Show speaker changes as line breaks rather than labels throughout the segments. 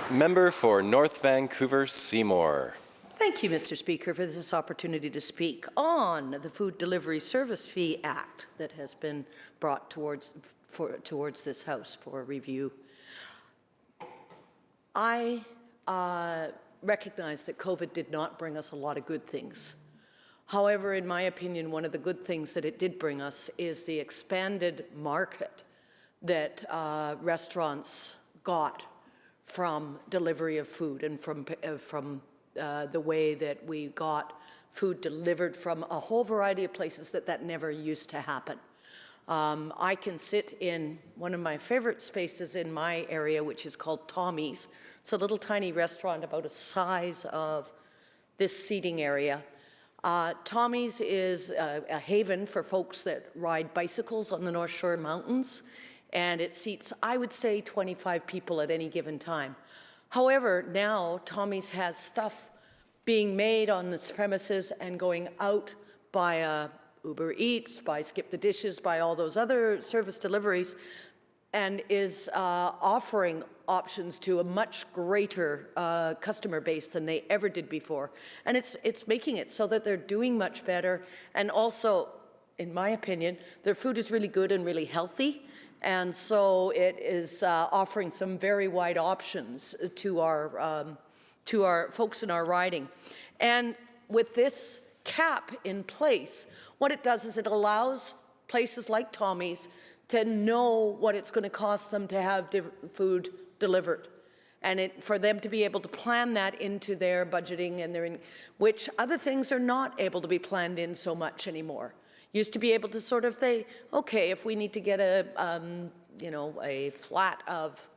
Member for North Vancouver, Seymour.
Thank you, Mr. Speaker, for this opportunity to speak on the Food Delivery Service Fee Act that has been brought towards this House for review. I recognize that COVID did not bring us a lot of good things. However, in my opinion, one of the good things that it did bring us is the expanded market that restaurants got from delivery of food and from the way that we got food delivered from a whole variety of places that never used to happen. I can sit in one of my favorite spaces in my area, which is called Tommy's. It's a little tiny restaurant about the size of this seating area. Tommy's is a haven for folks that ride bicycles on the North Shore Mountains, and it seats, I would say, 25 people at any given time. However, now Tommy's has stuff being made on this premises and going out by Uber Eats, by Skip the Dishes, by all those other service deliveries, and is offering options to a much greater customer base than they ever did before. And it's making it so that they're doing much better. And also, in my opinion, their food is really good and really healthy. And so it is offering some very wide options to our folks in our riding. And with this cap in place, what it does is it allows places like Tommy's to know what it's going to cost them to have food delivered, and for them to be able to plan that into their budgeting and which other things are not able to be planned in so much anymore. Used to be able to sort of say, okay, if we need to get a flat of,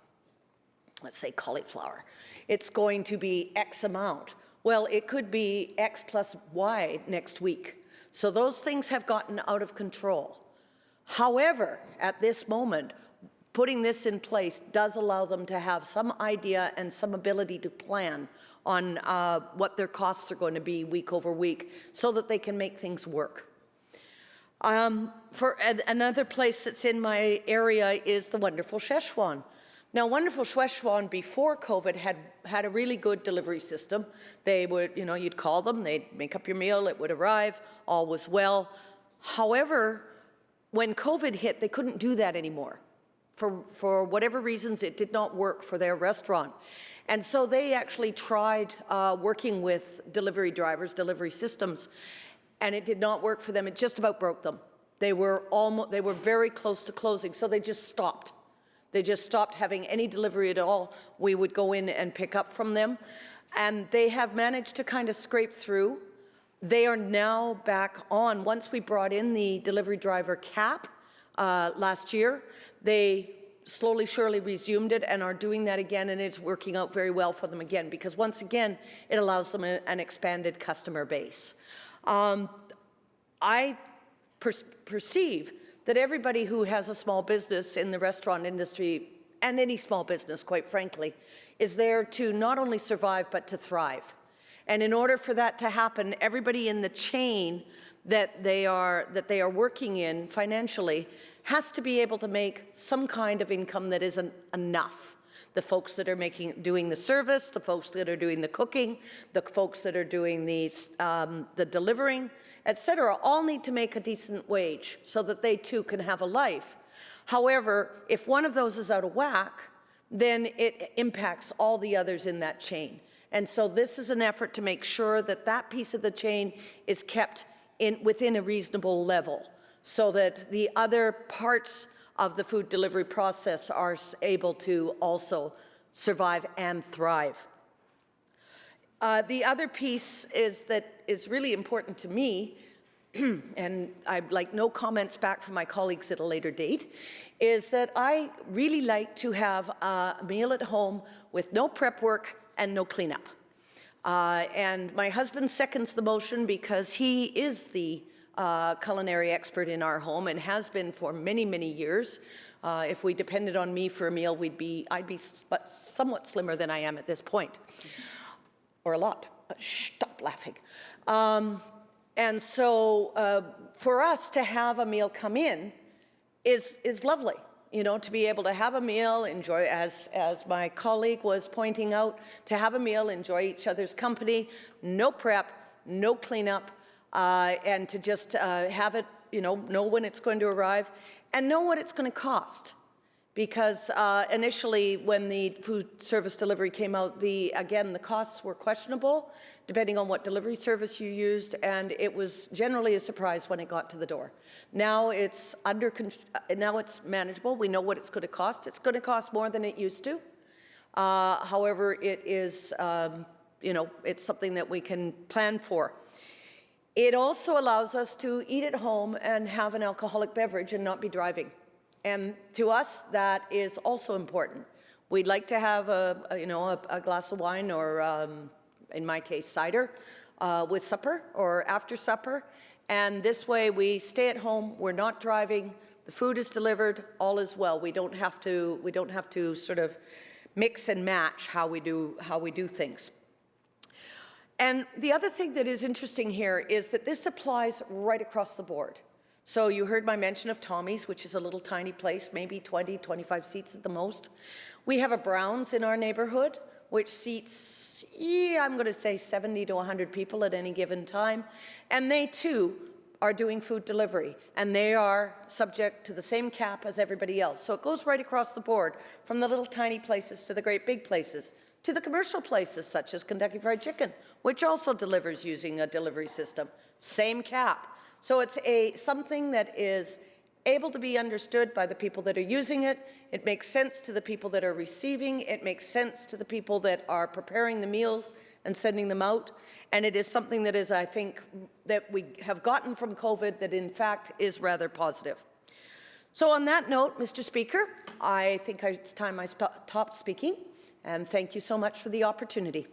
let's say, cauliflower, it's going to be X amount. Well, it could be X plus Y next week. So those things have gotten out of control. However, at this moment, putting this in place does allow them to have some idea and some ability to plan on what their costs are going to be week over week so that they can make things work. For another place that's in my area is the wonderful Szechuan. Now, wonderful Szechuan before COVID had a really good delivery system. They would, you'd call them, they'd make up your meal, it would arrive, all was well. However, when COVID hit, they couldn't do that anymore. For whatever reasons, it did not work for their restaurant. And so they actually tried working with delivery drivers, delivery systems, and it did not work for them. It just about broke them. They were very close to closing, so they just stopped. They just stopped having any delivery at all. We would go in and pick up from them, and they have managed to kind of scrape through. They are now back on. Once we brought in the delivery driver cap last year, they slowly, surely resumed it and are doing that again, and it's working out very well for them again, because once again, it allows them an expanded customer base. I perceive that everybody who has a small business in the restaurant industry, and any small business, quite frankly, is there to not only survive, but to thrive. And in order for that to happen, everybody in the chain that they are working in financially has to be able to make some kind of income that isn't enough. The folks that are doing the service, the folks that are doing the cooking, the folks that are doing the delivering, etc., all need to make a decent wage so that they too can have a life. However, if one of those is out of whack, then it impacts all the others in that chain. And so this is an effort to make sure that that piece of the chain is kept within a reasonable level so that the other parts of the food delivery process are able to also survive and thrive. The other piece is really important to me, and I'd like no comments back from my colleagues at a later date, is that I really like to have a meal at home with no prep work and no cleanup. And my husband seconds the motion because he is the culinary expert in our home and has been for many, many years. If we depended on me for a meal, I'd be somewhat slimmer than I am at this point, or a lot. Stop laughing. And so for us to have a meal come in is lovely. to be able to have a meal, enjoy, as my colleague was pointing out, to have a meal, enjoy each other's company, no prep, no cleanup, and to just have it, know when it's going to arrive, and know what it's going to cost. Because initially, when the food service delivery came out, again, the costs were questionable, depending on what delivery service you used, and it was generally a surprise when it got to the door. Now it's now it's manageable. We know what it's going to cost. It's going to cost more than it used to. However, it is, it's something that we can plan for. It also allows us to eat at home and have an alcoholic beverage and not be driving. And to us, that is also important. We'd like to have a glass of wine or, in my case, cider with supper or after supper. And this way we stay at home, we're not driving, the food is delivered, all is well. We don't have to sort of mix and match how we do things. And the other thing that is interesting here is that this applies right across the board. So you heard my mention of Tommy's, which is a little tiny place, maybe 20, 25 seats at the most. We have a Brown's in our neighborhood, which seats, I'm going to say 70 to 100 people at any given time. And they too are doing food delivery, and they are subject to the same cap as everybody else. So it goes right across the board, from the little tiny places to the great big places, to the commercial places such as Kentucky Fried Chicken, which also delivers using a delivery system. Same cap. So it's something that is able to be understood by the people that are using it. It makes sense to the people that are receiving. It makes sense to the people that are preparing the meals and sending them out. And it is something that is, I think, that we have gotten from COVID that in fact is rather positive. So on that note, Mr. Speaker, I think it's time I stopped speaking. And thank you so much for the opportunity.